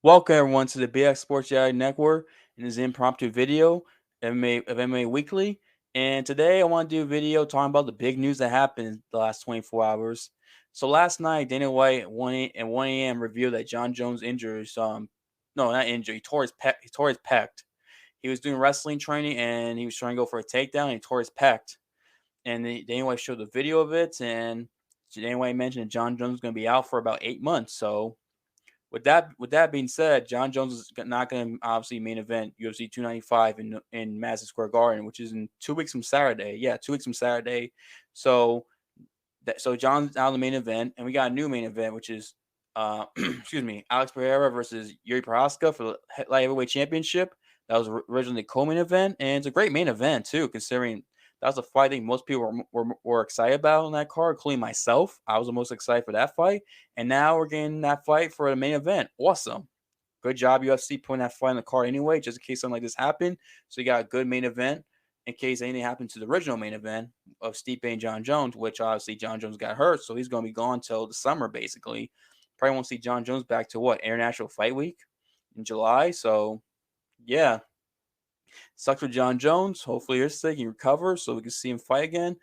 Welcome everyone to the BX Sports Yard Network and this impromptu video of MMA Weekly. And today I want to do a video talking about the big news that happened the last 24 hours. So last night, Dana White at 1 a.m. revealed that Jon Jones injured no, not injured. He tore his pec. He was doing wrestling training and he was trying to go for a takedown and he tore his pec. And Dana White showed the video of it, and Dana White mentioned that Jon Jones is going to be out for about 8 months. So with that being said, Jon Jones is not going to obviously main event UFC 295 in Madison Square Garden, which is in 2 weeks from Saturday. Yeah, 2 weeks from Saturday. So John's out of the main event, and we got a new main event, which is excuse me, Alex Pereira versus Yuri Prohaska for the light heavyweight championship. That was originally the co-main event, and it's a great main event too, considering that was a fight I think most people were excited about on that card, including myself. I was the most excited for that fight, and now we're getting that fight for the main event. Awesome. Good job, UFC, putting that fight on the card anyway, just in case something like this happened. So you got a good main event in case anything happened to the original main event of Stipe and Jon Jones, which obviously Jon Jones got hurt, so he's going to be gone till the summer, basically. Probably won't see Jon Jones back to what, International Fight Week in July. So, yeah, sucks for Jon Jones. Hopefully, you're sick, he recovers so we can see him fight again.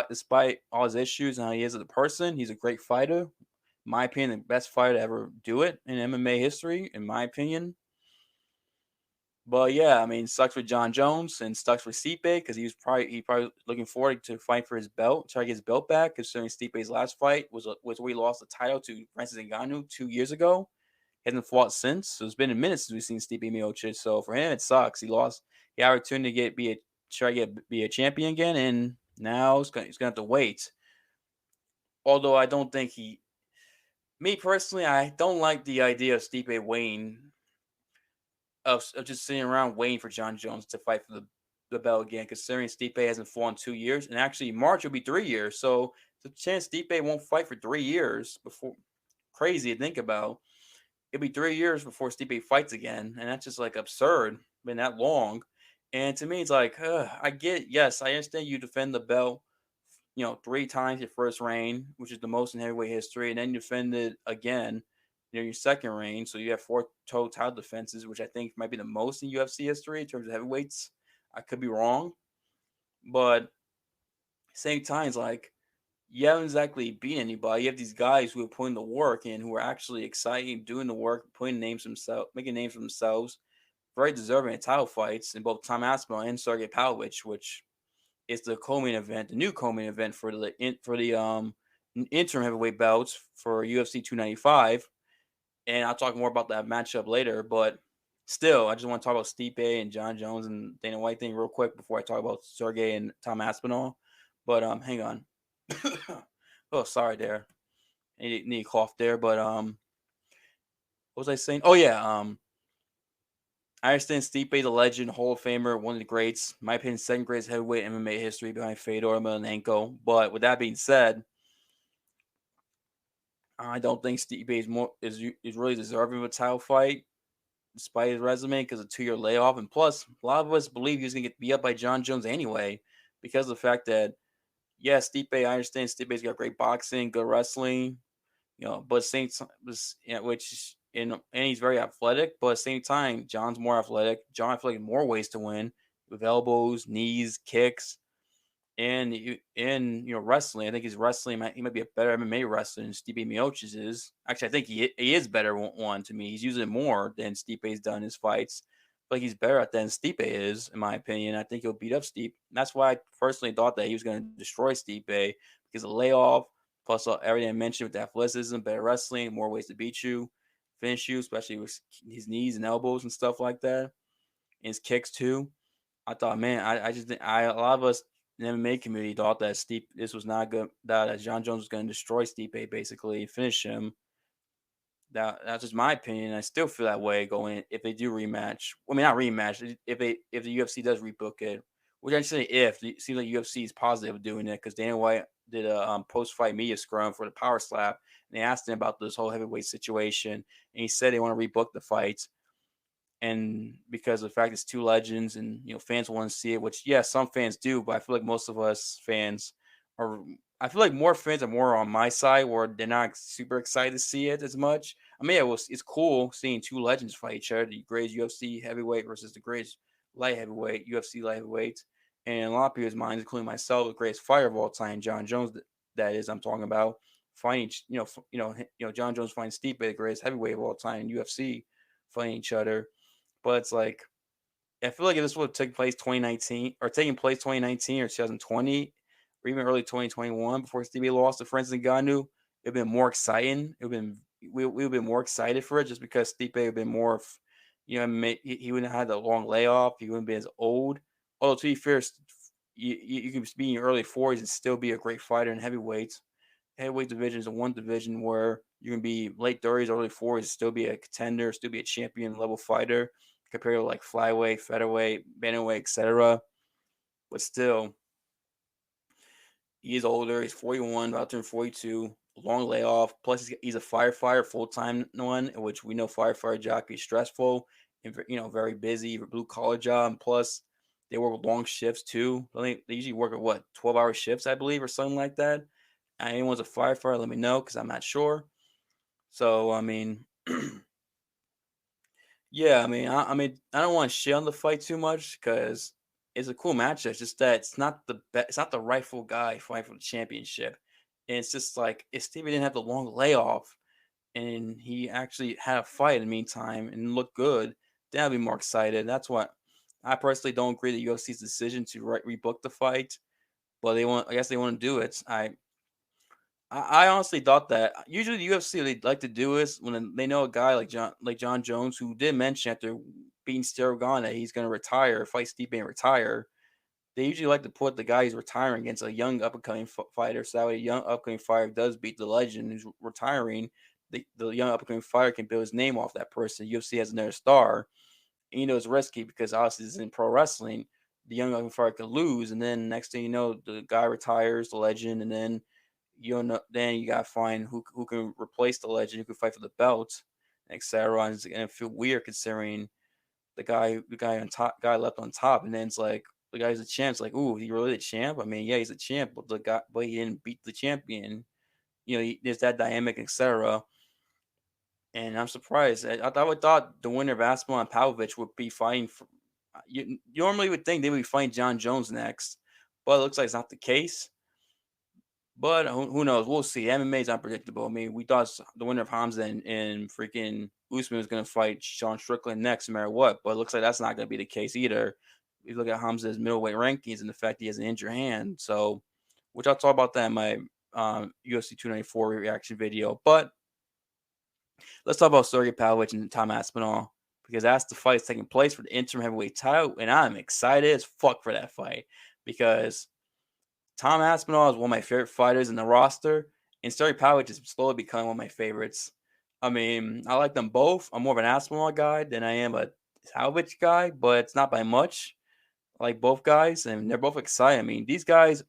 Despite all his issues and how he is as a person, he's a great fighter. In my opinion, the best fighter to ever do it in MMA history, in my opinion. But yeah, I mean, sucks for Jon Jones and sucks for Stipe because he probably looking forward to fight for his belt, try to get his belt back. Considering Stipe's last fight was where he lost the title to Francis Ngannou 2 years ago. He hasn't fought since, so it's been a minute since we've seen Stipe Miocic. So for him, it sucks. He lost the opportunity to be a champion again, and now he's gonna have to wait. Although I don't think me personally, I don't like the idea of Stipe waiting of just sitting around waiting for Jon Jones to fight for the belt again, considering Stipe hasn't fought in 2 years, and actually March will be 3 years. So the chance Stipe won't fight for 3 years before crazy to think about. It'll be 3 years before Stipe fights again, and that's just like absurd. Been that long, and to me, it's like I get yes, I understand you defend the belt, 3 times your first reign, which is the most in heavyweight history, and then you defend it again your second reign. So you have four total title defenses, which I think might be the most in UFC history in terms of heavyweights. I could be wrong, but same time, it's like you haven't exactly beat anybody. You have these guys who are putting the work in, who are actually excited, doing the work, putting names themselves, making names for themselves, very deserving of title fights in both Tom Aspinall and Sergei Pavlovich, which is the co-main event, the new co-main event for the interim heavyweight belts for UFC 295. And I'll talk more about that matchup later. But still, I just want to talk about Stipe and Jon Jones and Dana White thing real quick before I talk about Sergey and Tom Aspinall. But hang on. Oh, sorry there. Need a cough there. But what was I saying? Oh yeah. I understand Stipe, the legend, Hall of Famer, one of the greats. In my opinion, second greatest heavyweight MMA history behind Fedor Emelianenko. But with that being said, I don't think Stipe is really deserving of a title fight, despite his resume, because of 2 year layoff. And plus, a lot of us believe he was going to get beat up by Jon Jones anyway, because of the fact that, yeah, Stipe, I understand Stipe's got great boxing, good wrestling, but same time, and he's very athletic, but at the same time, John's more athletic. Jon, I feel like more ways to win with elbows, knees, kicks, and wrestling. I think his wrestling he might be a better MMA wrestler than Stipe Miocic is. Actually, I think he is better one to me. He's using it more than Stipe's done in his fights. But he's better at that than Stipe is, in my opinion. I think he'll beat up Stipe. That's why I personally thought that he was going to destroy Stipe because of layoff, plus everything I mentioned with the athleticism, better wrestling, more ways to beat you, finish you, especially with his knees and elbows and stuff like that, and his kicks too. I thought, man, I just think a lot of us in the MMA community thought that this was not good. That Jon Jones was going to destroy Stipe, basically finish him. That's just my opinion. I still feel that way going if they do rematch. I mean, not rematch. If the UFC does rebook it, which I say if it seems like UFC is positive of doing it because Dana White did a post fight media scrum for the power slap, and they asked him about this whole heavyweight situation, and he said they want to rebook the fights and because of the fact it's two legends and fans want to see it, which yes, some fans do, but I feel like most of us fans are. I feel like more fans are more on my side where they're not super excited to see it as much. I mean, yeah, well, it's cool seeing two legends fight each other, the greatest UFC heavyweight versus the greatest light heavyweight, UFC light heavyweight. And in a lot of people's minds, including myself, the greatest fighter of all time, Jon Jones, that is, I'm talking about fighting, Jon Jones fighting Stipe, the greatest heavyweight of all time in UFC, fighting each other. But it's like, I feel like if this would have taken place 2019 or taking place 2019 or 2020 or even early 2021 before Stevie lost to Francis Ngannou, it'd been more exciting. It'd been we would have been more excited for it just because Stipe would have been more of, he wouldn't have had the long layoff. He wouldn't be as old. Although to be fair, you can be in your early 40s and still be a great fighter in heavyweights. Heavyweight division is the one division where you can be late 30s, early 40s, still be a contender, still be a champion level fighter compared to like flyweight, featherweight, bantamweight, etc. But still, he's older. He's 41, about to turn 42. Long layoff. Plus, he's a firefighter, full time one, which we know firefighter job can be stressful and very busy, blue collar job. And plus, they work long shifts too. I think they usually work at 12-hour shifts, I believe, or something like that. Anyone's a firefighter, let me know because I'm not sure. So I mean, yeah, I don't want to shit on the fight too much because it's a cool match. It's just that it's not the rightful guy fighting for the championship, and it's just like if Stevie didn't have the long layoff and he actually had a fight in the meantime and looked good, then I'd be more excited. That's what I personally don't agree with UFC's decision to rebook the fight, but I guess they want to do it. I honestly thought that usually the UFC they like to do is when they know a guy like Jon Jones who did mention after beating Gon that he's going to retire, fight Stipe and retire. They usually like to put the guy who's retiring against a young up and coming fighter, so that way a young up and coming fighter does beat the legend who's retiring. The young up and coming fighter can build his name off that person. UFC has another star, and it's risky because obviously this is in pro wrestling. The young up and coming fighter could lose, and then next thing you know, the guy retires, the legend, and then then you gotta find who can replace the legend, who can fight for the belt, etc. And it feel weird considering the guy on top, guy left on top, and then it's like the guy's a champ. It's like, ooh, he really the champ? I mean, yeah, he's a champ, but he didn't beat the champion. There's that dynamic, etc. And I'm surprised. I would thought the winner of Aspinall and Pavlovich would be fighting for. You normally would think they would be fighting Jon Jones next, but it looks like it's not the case. But who knows? We'll see. MMA is unpredictable. I mean, we thought the winner of Hamza and freaking Usman was going to fight Sean Strickland next, no matter what. But it looks like that's not going to be the case either. You look at Hamza's middleweight rankings and the fact he has an injured hand. So, which I'll talk about that in my UFC 294 reaction video. But let's talk about Sergei Pavlovich and Tom Aspinall because that's the fight that's taking place for the interim heavyweight title, and I'm excited as fuck for that fight because Tom Aspinall is one of my favorite fighters in the roster, and Sergey Pavlovich is slowly becoming one of my favorites. I mean, I like them both. I'm more of an Aspinall guy than I am a Pavlovich guy, but it's not by much. I like both guys, and they're both exciting. I mean, these guys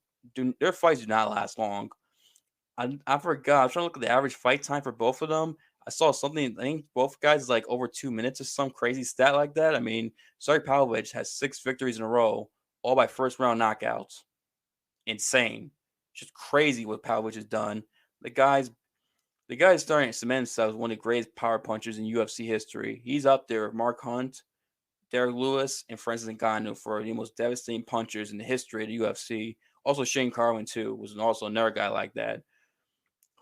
their fights do not last long. I forgot. I was trying to look at the average fight time for both of them. I saw something. I think both guys is like over 2 minutes or some crazy stat like that. I mean, Sergey Pavlovich has 6 victories in a row, all by first round knockouts. Insane. Just crazy what Pavlovich has done. The guy's the guy's starting to cement himself as one of the greatest power punchers in UFC history. He's up there with Mark Hunt, Derek Lewis, and Francis Ngannou for the most devastating punchers in the history of the UFC. Also, Shane Carwin too was also another guy like that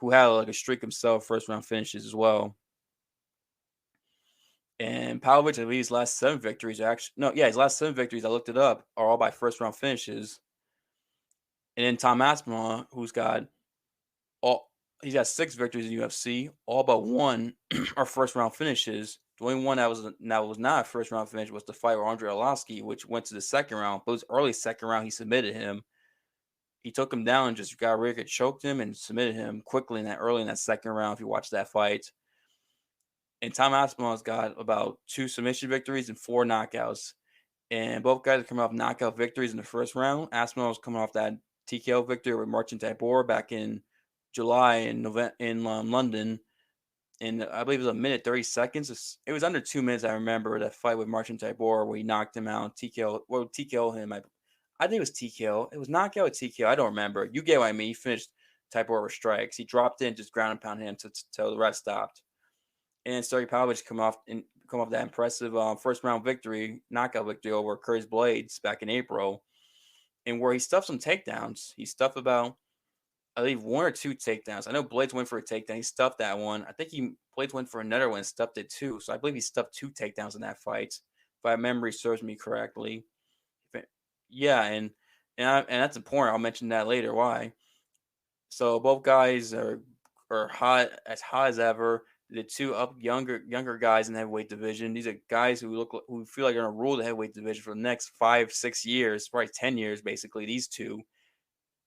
who had like a streak himself, first round finishes as well. And Pavlovich, I believe his last 7 victories are actually no, yeah, his last 7 victories, I looked it up, are all by first round finishes. And then Tom Aspinall, who's got all he's got 6 victories in UFC. All but one are first round finishes. The only one that was not a first round finish was the fight with Andre Arlovsky, which went to the second round. But it was early second round. He submitted him. He took him down and just got rear choked him and submitted him quickly early in that second round. If you watch that fight, and Tom Aspinall's got about 2 submission victories and 4 knockouts. And both guys are coming off knockout victories in the first round. Aspinall's coming off that TKO victory with Marcin Tybura back in July in London. And I believe it was a minute 30 seconds. It was under 2 minutes. I remember that fight with Marcin Tybura where he knocked him out. TKO him. I think it was TKO. It was knockout or TKO. I don't remember. You get what I mean. He finished Tybura with strikes. He dropped in, just ground and pound him until the rest stopped. and Sergei Pavlovich come off that impressive first round victory, knockout victory over Curtis Blades back in April, and where he stuffed some takedowns. He stuffed about I believe one or two takedowns. I know Blades went for a takedown. He stuffed that one. I think he Blades went for another one and stuffed it too. So I believe he stuffed two takedowns in that fight, if my memory serves me correctly. Yeah, and that's important. I'll mention that later. Why? So both guys are hot as ever. The two up younger guys in the heavyweight division. These are guys who feel like they're gonna rule the heavyweight division for the next 5 6 years, probably 10 years, basically. These two,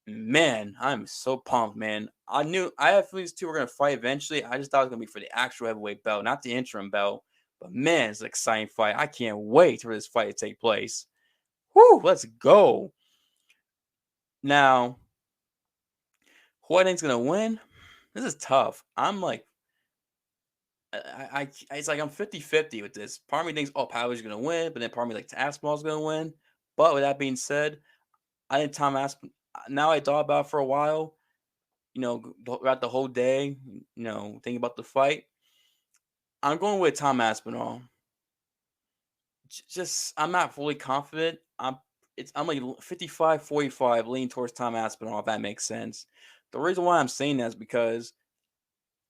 man, I'm so pumped, man. I had these two were gonna fight eventually. I just thought it was gonna be for the actual heavyweight belt, not the interim belt. But man, it's an exciting fight. I can't wait for this fight to take place. Whoo, let's go. Now, who I think's gonna win? This is tough. I'm like, it's like I'm 50-50 with this. Part of me thinks, oh, Pavlovich is gonna win, but then part of me like Aspinall's gonna win. But with that being said, I think Tom Aspinall. Now I thought about it for a while. Throughout the whole day, thinking about the fight. I'm going with Tom Aspinall. Just I'm not fully confident. I'm like 55-45 leaning towards Tom Aspinall, if that makes sense. The reason why I'm saying that is because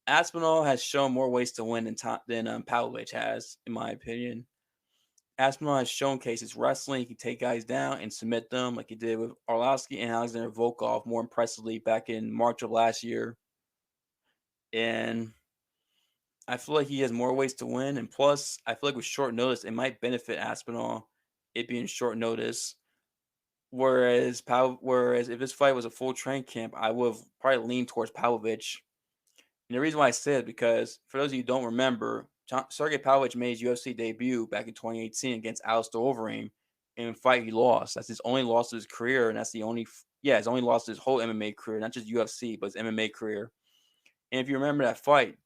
Aspinall has shown more ways to win than Pavlovich has, in my opinion. Aspinall has showcased his wrestling. He can take guys down and submit them like he did with Arlovsky and Alexander Volkov more impressively back in March of last year. And I feel like he has more ways to win. And plus, I feel like with short notice, it might benefit Aspinall, it being short notice. Whereas if this fight was a full train camp, I would have probably leaned towards Pavlovich. And the reason why I said because for those of you who don't remember, Sergei Pavlovich made his UFC debut back in 2018 against Alistair Overeem. In a fight he lost. That's his only loss of his career, and that's his only loss of his whole MMA career, not just UFC, but his MMA career. And if you remember that fight,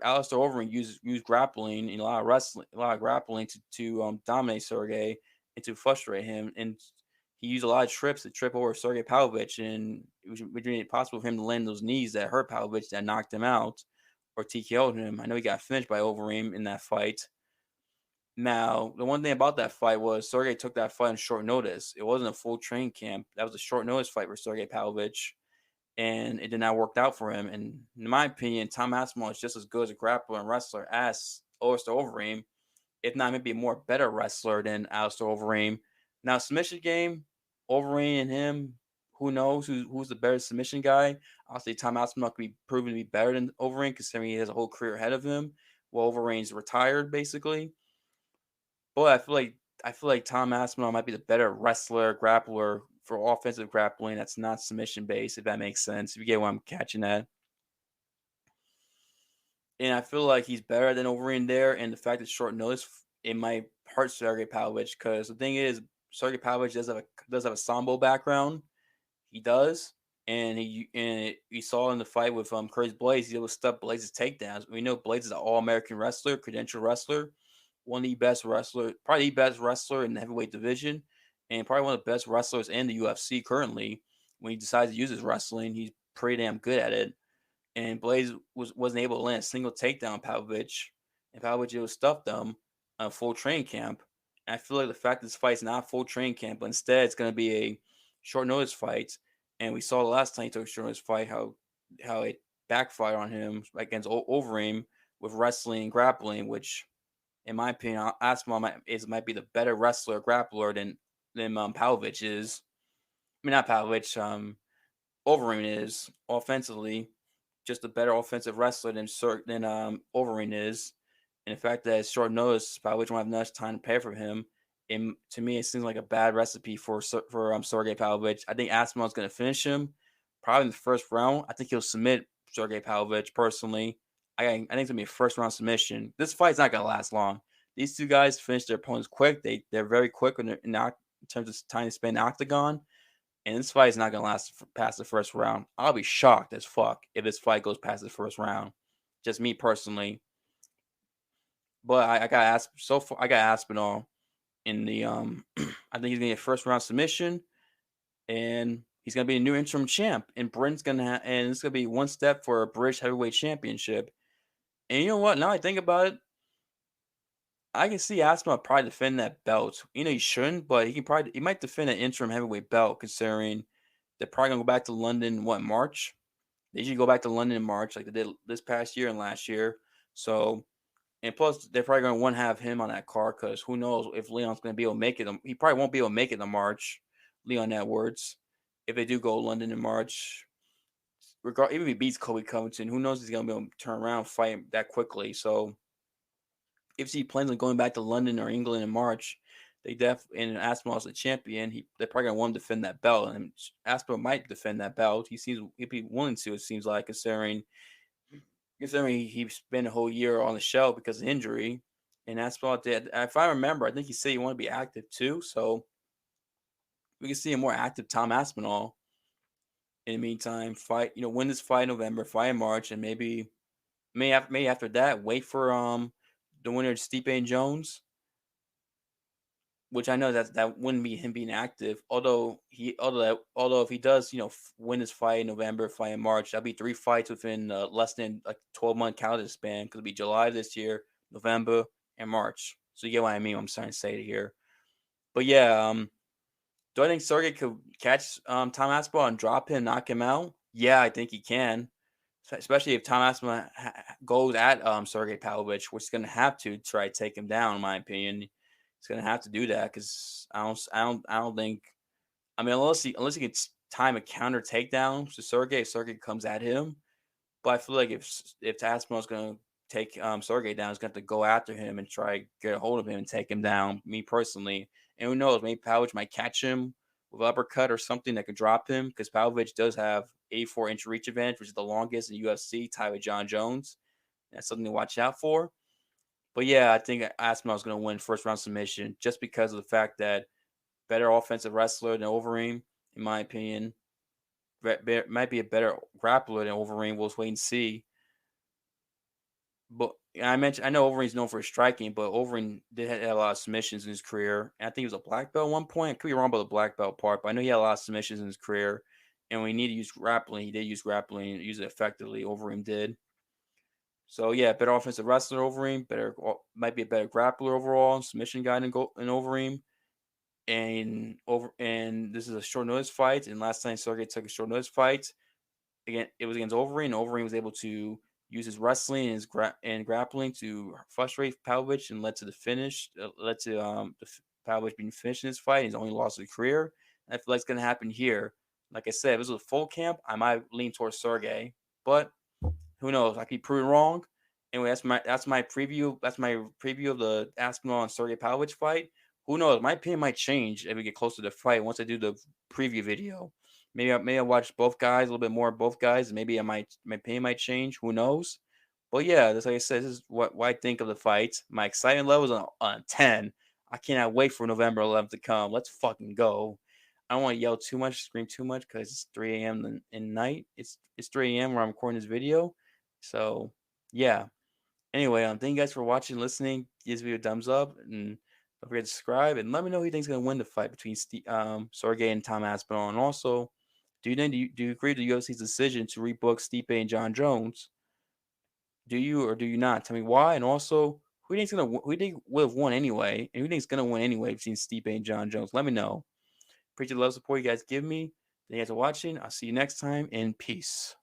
Alistair Overeem used grappling and a lot of wrestling, a lot of grappling to dominate Sergey and to frustrate him. And he used a lot of trips to trip over Sergei Pavlovich, and it was made it possible for him to land those knees that hurt Pavlovich, that knocked him out or TKO'd him. I know he got finished by Overeem in that fight. Now, the one thing about that fight was Sergey took that fight on short notice. It wasn't a full train camp. That was a short notice fight for Sergei Pavlovich, and it did not work out for him. And in my opinion, Tom Aspinall is just as good as a grappler and wrestler as Alistair Overeem, if not maybe a more better wrestler than Alistair Overeem. Now, submission game, Overeem and him, who knows who's the better submission guy? I'll say Tom Aspinall could be proven to be better than Overeem, considering he has a whole career ahead of him. Well, Overeem's retired basically, but I feel like Tom Aspinall might be the better wrestler, grappler for offensive grappling that's not submission based, if that makes sense. If you get what I'm catching at. And I feel like he's better than Overeem there. And the fact that short notice, it might hurt Sergey Pavlovich because the thing is, Sergey Pavlovich does have a sambo background. He does, and you saw in the fight with Curtis Blades, he's able to stop Blades' takedowns. We know Blades is an All American wrestler, credential wrestler, one of the best wrestler, probably the best wrestler in the heavyweight division, and probably one of the best wrestlers in the UFC currently. When he decides to use his wrestling, he's pretty damn good at it. And Blaze wasn't able to land a single takedown on Pavlovich, and Pavlovich was stuffed them on a full training camp. And I feel like the fact that this fight's not a full training camp, but instead it's going to be a short notice fight. And we saw the last time he took a short notice fight how it backfired on him against Overeem with wrestling and grappling, which, in my opinion, Aspinall might be the better wrestler grappler than Pavlovich is. I mean, not Pavlovich. Overeem is offensively just a better offensive wrestler than Overeem is. And the fact that it's short notice, Pavlovich won't have enough time to prepare for him. And to me, it seems like a bad recipe for Sergey Pavlovich. I think Aspinall's going to finish him probably in the first round. I think he'll submit Sergey Pavlovich personally. I think it's going to be a first round submission. This fight's not going to last long. These two guys finish their opponents quick. They're very quick in terms of time to spend octagon. And this fight is not going to last past the first round. I'll be shocked as fuck if this fight goes past the first round. Just me personally. But I got I got Aspinall in the I think he's gonna get a first round submission, and he's gonna be a new interim champ. And Brent's gonna and it's gonna be one step for a British heavyweight championship. And you know what? Now I think about it, I can see Aspinall probably defend that belt. He shouldn't, but he might defend an interim heavyweight belt considering they're probably gonna go back to London what March. They usually go back to London in March, like they did this past year and last year. So and plus they're probably gonna want to have him on that card because who knows if Leon's gonna be able to make it. He probably won't be able to make it in March. Leon Edwards, if they do go London in March, even if he beats Kobe Covington, who knows if he's gonna be able to turn around and fight that quickly. So if he plans on going back to London or England in March, they and Aspinall's a champion. They're probably gonna want to defend that belt, and Aspinall might defend that belt. He'd be willing to. It seems like considering he spent a whole year on the shelf because of injury, and Aspinall did. If I remember, I think he said he wanted to be active too. So we can see a more active Tom Aspinall. In the meantime, fight win this fight in November, fight in March, and maybe after that wait for the winner Stipe and Jones, which I know that wouldn't be him being active. Although if he does win his fight in November, fight in March, that'll be three fights within less than like 12-month calendar span. Because it'll be July this year, November, and March. So you get what I mean. What I'm trying to say here. But yeah, do I think Sergey could catch Tom Aspinall and drop him, knock him out? Yeah, I think he can. Especially if Tom Aspinall goes at Sergei Pavlovich, which is going to have to try to take him down, in my opinion. He's going to have to do that because I don't think. I mean, unless he can time a counter takedown to Sergey, if Sergey comes at him. But I feel like if Aspinall's going to take Sergey down, he's going to have to go after him and try to get a hold of him and take him down. Me personally, and who knows, maybe Pavlovich might catch him with uppercut or something that could drop him because Pavlovich does have 84-inch reach advantage, which is the longest in UFC, tied with Jon Jones. That's something to watch out for. But yeah, I think Aspinall's going to win first round submission just because of the fact that better offensive wrestler than Overeem, in my opinion. Might be a better grappler than Overeem. We'll wait and see. But I know Overeem's known for his striking, but Overeem did have a lot of submissions in his career. And I think he was a black belt at one point. I could be wrong about the black belt part, but I know he had a lot of submissions in his career. And when he needed to use grappling, he did use grappling and use it effectively. Overeem did. So yeah, better offensive wrestler Overeem, might be a better grappler overall, submission guy than Overeem. And this is a short notice fight. And last time Sergey took a short notice fight, again it was against Overeem. And Overeem was able to use his wrestling and his grappling to frustrate Pavlovich and led to the finish. Led to Pavlovich being finished in this fight. He's only lost his career. And I feel like it's gonna happen here. Like I said, if this was a full camp, I might lean towards Sergey, but who knows? I could be proven wrong. Anyway, that's my preview. That's my preview of the Aspinall and Sergey Pavlovich fight. Who knows? My opinion might change if we get closer to the fight once I do the preview video. Maybe I watch both guys a little bit more of both guys. And maybe my opinion might change. Who knows? But yeah, that's like I said. This is what I think of the fight. My excitement level is on 10. I cannot wait for November 11th to come. Let's fucking go. I don't want to yell too much, scream too much because it's 3 a.m. in night. It's 3 a.m. where I'm recording this video. So yeah. Anyway, thank you guys for watching, listening. Give this video a thumbs up, and don't forget to subscribe. And let me know who you think is gonna win the fight between Sergey and Tom Aspinall. And also, do you agree with the UFC's decision to rebook Stipe and Jon Jones? Do you or do you not? Tell me why. And also, who do you think would have won anyway? And who do you think is gonna win anyway between Stipe and Jon Jones? Let me know. Appreciate the love support you guys give me. Thank you guys for watching. I'll see you next time, and peace.